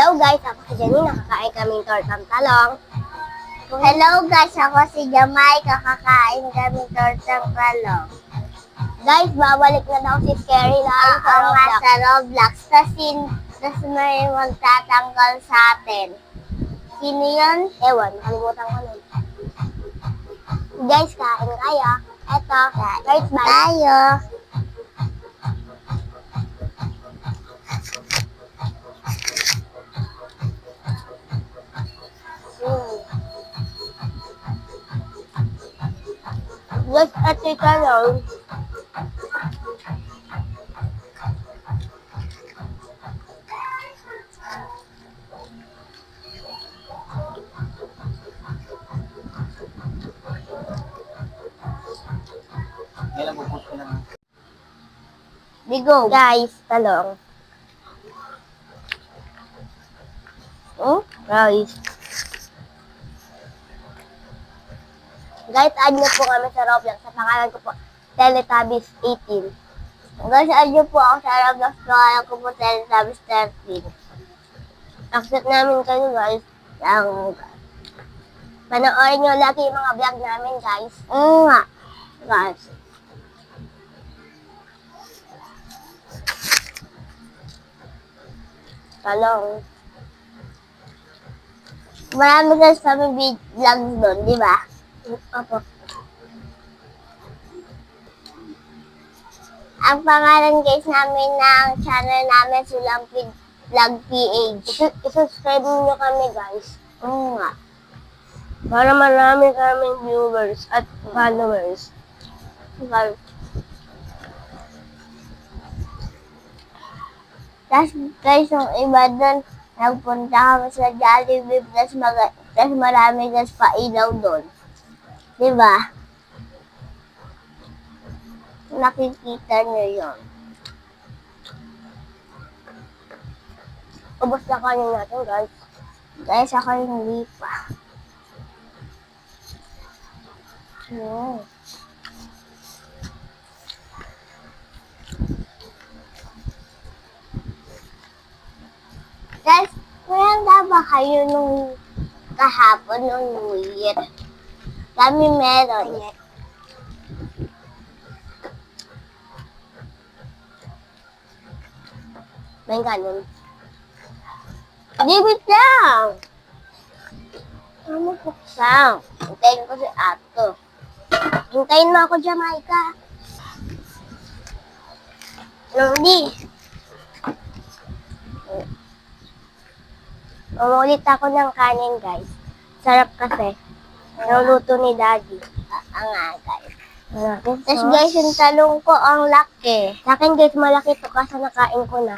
Hello guys, ako si Janine, nakakain kaming tortang talong. Hello guys, ako si Jamay, kakakain kami tortang talong. Guys, babalik na daw si Scary Larry sa Roblox. Sa Roblox. Tas may magtatanggal sa atin. Sino yun? Ewan, nakalimutan ko nun. Guys, kain kayo. Eto, first bite. Tayo. Just a chicken roll. Bigo. Guys, talong. Guys. Guys, add nyo po kami sa Roblox. Sa pangalan ko po, Teletubbies 18. Guys, add po ako sa Roblox. Pangalan ko po Teletubbies 13. Accept namin kayo guys. Panoorin nyo lagi yung mga vlog namin guys. Oo nga. Guys. Talong. Marami guys kami vlogs doon, di ba? Opo. Ang pangalan guys namin ng channel namin, Sulampid Vlog PH. I-subscribe nyo kami guys. Oo nga. Para marami kaming viewers at followers. Guys. Tapos guys, yung iba doon, nagpunta kami sa Jollibee, tapos marami guys pailaw doon. Diba? Nakikita nyo yun. Ubus na kanin natin guys. Guys, ako hindi pa. Guys, mayanda ba kayo nung kahapon nung New Year? Kami meron. May ganun. Libit lang! Ano po sang? Hintayin ko si Ato. Hintayin mo ako, Jamaica. Hindi. Umulit ako ng kanin, guys. Sarap kasi. Nuluto ni Daddy. Nga, guys. Tapos Tapos guys, yung talong ko ang laki. sa akin, guys, malaki to kasi nakain ko na.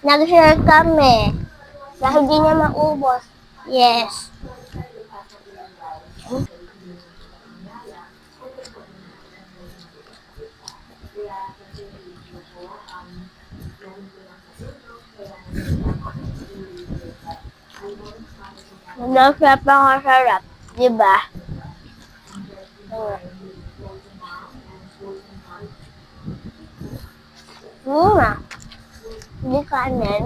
Nag-share kami. Dahil di niya maubos. Yes. Napakasarap. Diba? Nga. Hindi kanin.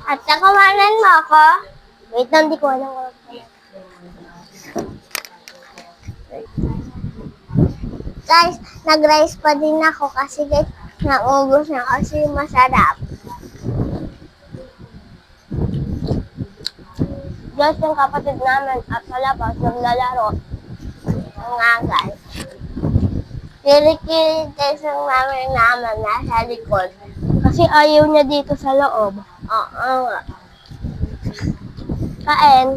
At nakawanan mo ako. Wait lang, di ko alam kung ano. Guys, nag-rice pa din ako kasi guys, naubos na kasi masarap. Diyos yung kapatid namin at sa labas naglalaro. Nga guys. Kiri-kiri guys ang namin nasa likod. Kasi ayaw niya dito sa loob. Oo nga. Kain.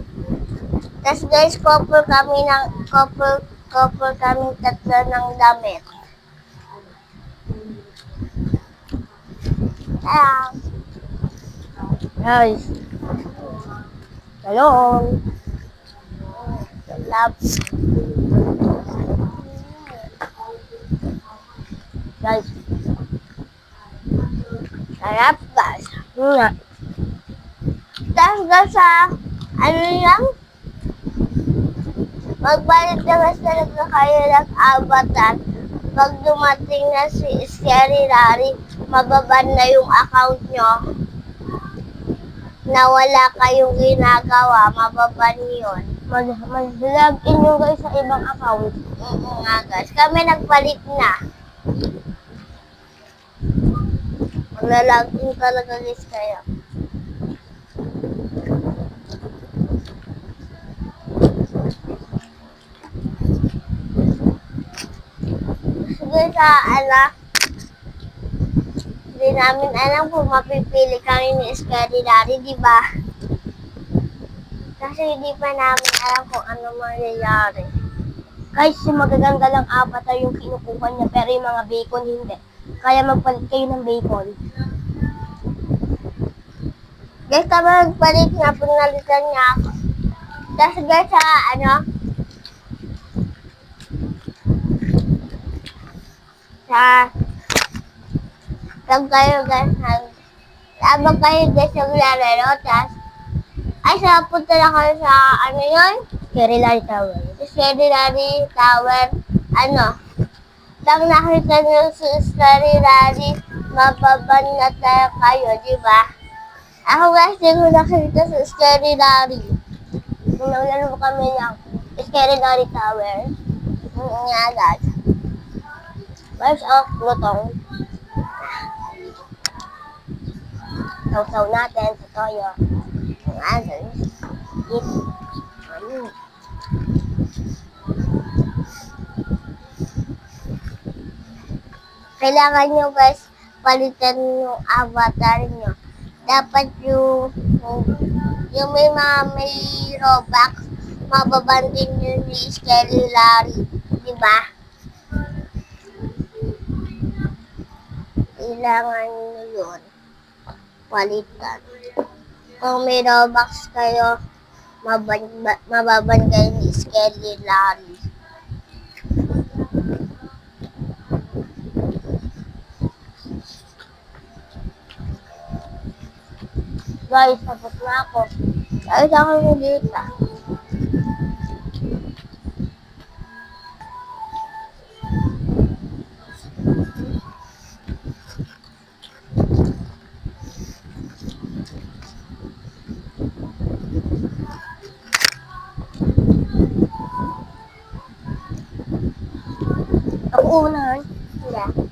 Tapos guys, couple kami tatlo ng damit. Kaya, Guys. Talong. love. Guys. Sarap guys. Nga. Tapos guys ano lang? Magbalik na guys talaga kayo ng avatar. Pag dumating na si Scary Larry, mababan na yung account nyo. na wala kayong ginagawa, mababan yun. Mag-log in yung guys sa ibang account. Nga guys, kami nagpalit na. Maglalagin talaga guys kayo. Sige sa hindi namin alam kung mapipili kami ni Scary Daddy, di ba? Kasi hindi pa namin alam kung ano mangyayari. Guys, yung magaganda lang apat ay yung kinukuha niya, pero yung mga bacon hindi. Kaya magpalit kayo ng bacon. Guys, tama nagpalit na, pinalitan niya ako. Tapos guys, habang kayo guys yung lalaro, tapos, punta na kayo sa, Scary Larry Tower. Scary Daddy Tower, Pag nakita niyo si Scary Daddy, mababan na tayo kayo, di ba? Ako guys, di ko nakita si Scary Daddy. Nung naglaro kami ng Scary Larry Tower. Nga guys. Guys, lutong. Sausaw natin sa toyo. Nga guys. Eat. Kailangan nyo guys, palitan yung avatar nyo. Dapat yung may Robux, mababan din yun ni Scary Larry. Diba? Kailangan nyo yun. Palitan. Kung may Robux kayo, mababan kayo ni Scary Larry. Guys, tapos na ako. Guys, ako yung dita. Ako una. Hindi.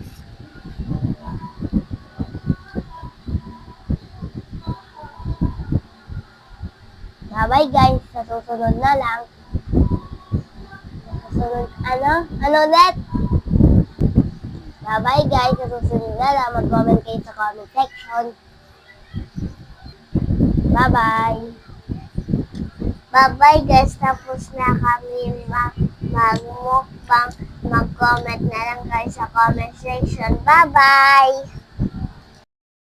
Bye-bye guys. Sa susunod na lang. Sa susunod, Ano ulit? Bye-bye guys. Sa susunod na lang. Mag-comment kayo sa comment section. Bye-bye. Bye-bye guys. Tapos na kami mag-mukbang. Mag-comment na lang guys sa comment section. Bye-bye!